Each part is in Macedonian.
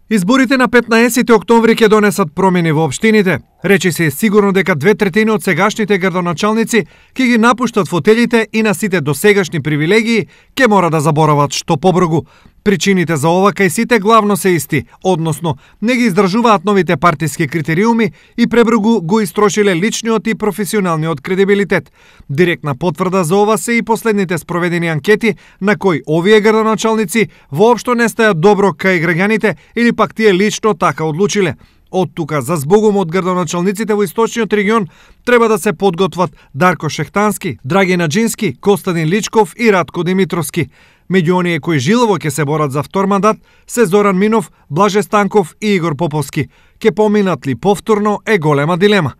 Изборите на 15 октомври ќе донесат промени во општините. Речи се сигурно дека 2/3 од сегашните градоначалници ќе ги напуштат фотелите и на сите досегашни привилегии ќе мора да заборават што побргу. Причините за ова кај сите главно се исти, односно не ги издржуваат новите партиски критериуми и пребргу го истрошиле личниот и професионалниот кредибилитет. Директна потврда за ова се и последните спроведени анкети на кои овие градоначалници воопшто не стајат добро кај граѓаните или пак тие лично така одлучиле. Од тука за збогум од градоначалниците во источниот регион треба да се подготват Дарко Шехтански, Драги Наџински, Костадин Личков и Радко Димитровски. Меѓу оние кои жилово ќе се борат за втор мандат се Зоран Минов, Блаже Станков и Игор Поповски. Ке поминат ли повторно е голема дилема.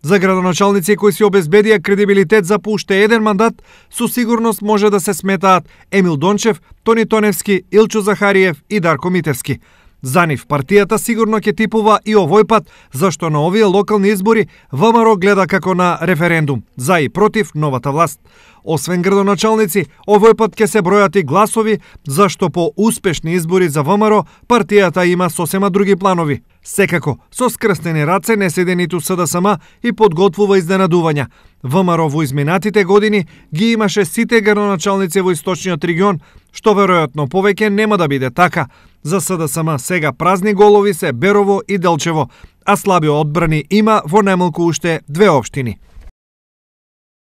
За градоначалници кои си обезбедија кредибилитет за по уште еден мандат, со сигурност може да се сметаат Емил Дончев, Тони Тоневски, Илчо Захариев и Дарко Митевски. За нив партијата сигурно ќе типува и овој пат, зашто на овие локални избори ВМРО гледа како на референдум за и против новата власт. Освен градоначалници, овој пат ќе се бројат и гласови, зашто по успешни избори за ВМРО партијата има сосема други планови. Секако, со скрстени раце не седи ниту СДСМ и подготвува изненадувања. ВМРО во изминатите години ги имаше сите градоначалници во источниот регион, што веројатно повеќе нема да биде така. За СДСМ сега празни голови се Берово и Делчево, а слаби одбрани има во најмалку уште две општини.